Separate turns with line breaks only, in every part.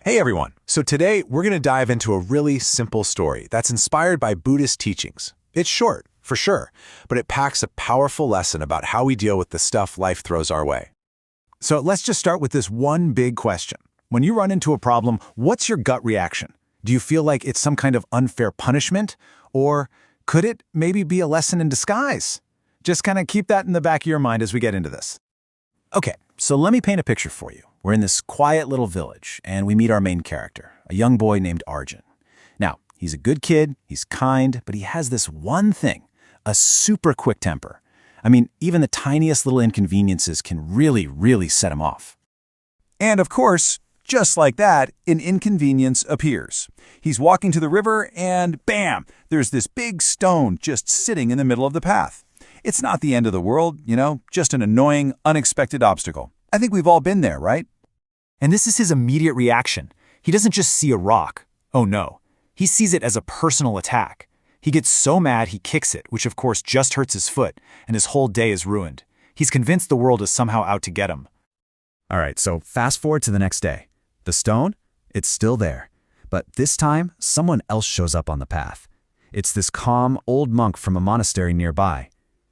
Hey everyone! So today we're going to dive into a really simple story that's inspired by Buddhist teachings. It's short, for sure, but it packs a powerful lesson about how we deal with the stuff life throws our way. So let's just start with this one big question. When you run into a problem, what's your gut reaction? Do you feel like it's some kind of unfair punishment? Or could it maybe be a lesson in disguise? Just kind of keep that in the back of your mind as we get into this. Okay, so let me paint a picture for you. We're in this quiet little village, and we meet our main character, a young boy named Arjun. Now, he's a good kid, he's kind, but he has this one thing, a super quick temper. I mean, even the tiniest little inconveniences can really set him off. And of course, just like that, an inconvenience appears. He's walking to the river, and bam, there's this big stone just sitting in the middle of the path. It's not the end of the world, just an annoying, unexpected obstacle. I think we've all been there, right?
And this is his immediate reaction. He doesn't just see a rock. Oh no. He sees it as a personal attack. He gets so mad he kicks it, which of course just hurts his foot, and his whole day is ruined. He's convinced the world is somehow out to get him.
All right, so fast forward to the next day. The stone? It's still there. But this time, someone else shows up on the path. It's this calm, old monk from a monastery nearby.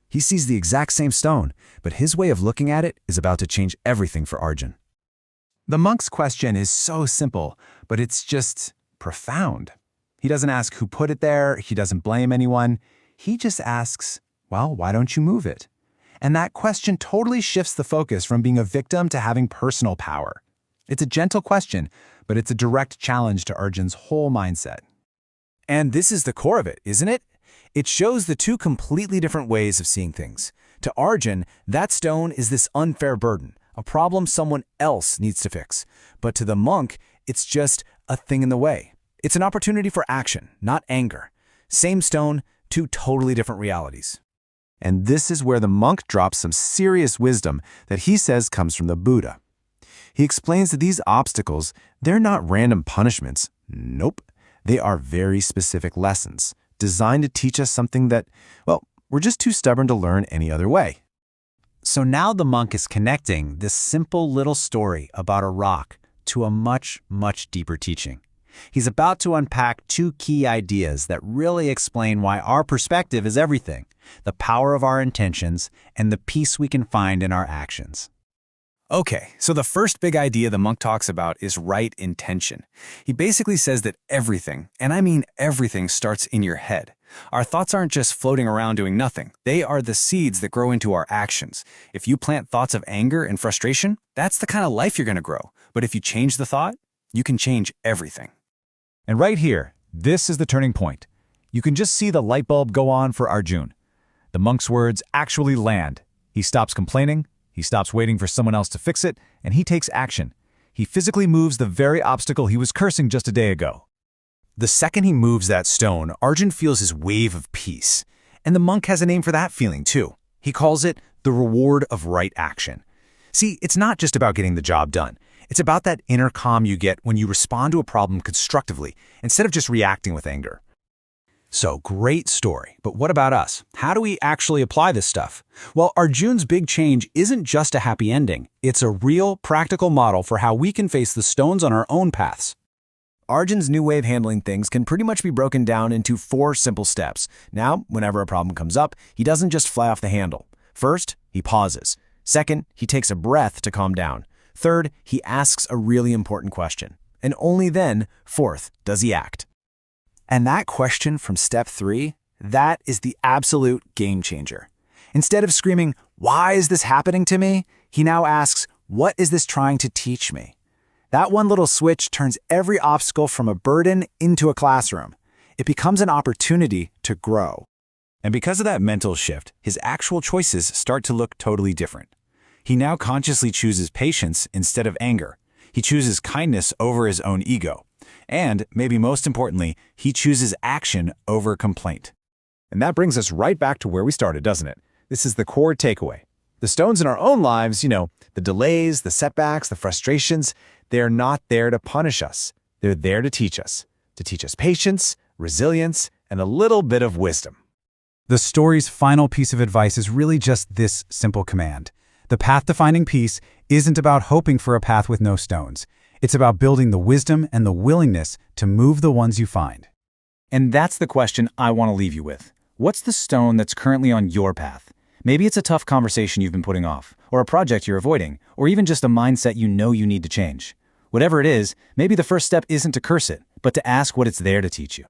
He sees the exact same stone, but his way of looking at it is about to change everything for Arjun.
The monk's question is so simple, but it's just profound. He doesn't ask who put it there, he doesn't blame anyone. He just asks, well, why don't you move it? And that question totally shifts the focus from being a victim to having personal power. It's a gentle question, but it's a direct challenge to Arjun's whole mindset. And this is the core of it, isn't it? It shows the two completely different ways of seeing things. To Arjun, that stone is this unfair burden, a problem someone else needs to fix. But to the monk, it's just a thing in the way. It's an opportunity for action, not anger. Same stone, two totally different realities. And this is where the monk drops some serious wisdom that he says comes from the Buddha. He explains that these obstacles, they're not random punishments. Nope. They are very specific lessons, designed to teach us something that, well, we're just too stubborn to learn any other way. So now the monk is connecting this simple little story about a rock to a much deeper teaching. He's about to unpack two key ideas that really explain why our perspective is everything, the power of our intentions and the peace we can find in our actions. Okay, so the first big idea the monk talks about is right intention. He basically says that everything, and I mean everything, starts in your head. Our thoughts aren't just floating around doing nothing. They are the seeds that grow into our actions. If you plant thoughts of anger and frustration, that's the kind of life you're going to grow. But if you change the thought, you can change everything.
And right here, this is the turning point. You can just see the light bulb go on for Arjun. The monk's words actually land. He stops complaining, he stops waiting for someone else to fix it, and he takes action. He physically moves the very obstacle he was cursing just a day ago. The second he moves that stone, Arjun feels his wave of peace. And the monk has a name for that feeling too. He calls it the reward of right action. See, it's not just about getting the job done. It's about that inner calm you get when you respond to a problem constructively, instead of just reacting with anger. So, great story, but what about us? How do we actually apply this stuff? Well, Arjun's big change isn't just a happy ending. It's a real, practical model for how we can face the stones on our own paths. Arjun's new way of handling things can pretty much be broken down into 4 simple steps. Now, whenever a problem comes up, he doesn't just fly off the handle. First, he pauses. Second, he takes a breath to calm down. Third, he asks a really important question. And only then, fourth, does he act. And that question from step 3, that is the absolute game changer. Instead of screaming, "Why is this happening to me?" he now asks, "What is this trying to teach me?" That one little switch turns every obstacle from a burden into a classroom. It becomes an opportunity to grow. And because of that mental shift, his actual choices start to look totally different. He now consciously chooses patience instead of anger. He chooses kindness over his own ego. And, maybe most importantly, he chooses action over complaint. And that brings us right back to where we started, doesn't it? This is the core takeaway. The stones in our own lives, the delays, the setbacks, the frustrations, they're not there to punish us. They're there to teach us patience, resilience, and a little bit of wisdom. The story's final piece of advice is really just this simple command. The path to finding peace isn't about hoping for a path with no stones.
It's about building the wisdom and the willingness to move the ones you find.
And that's the question I want to leave you with. What's the stone that's currently on your path? Maybe it's a tough conversation you've been putting off, or a project you're avoiding, or even just a mindset you know you need to change. Whatever it is, maybe the first step isn't to curse it, but to ask what it's there to teach you.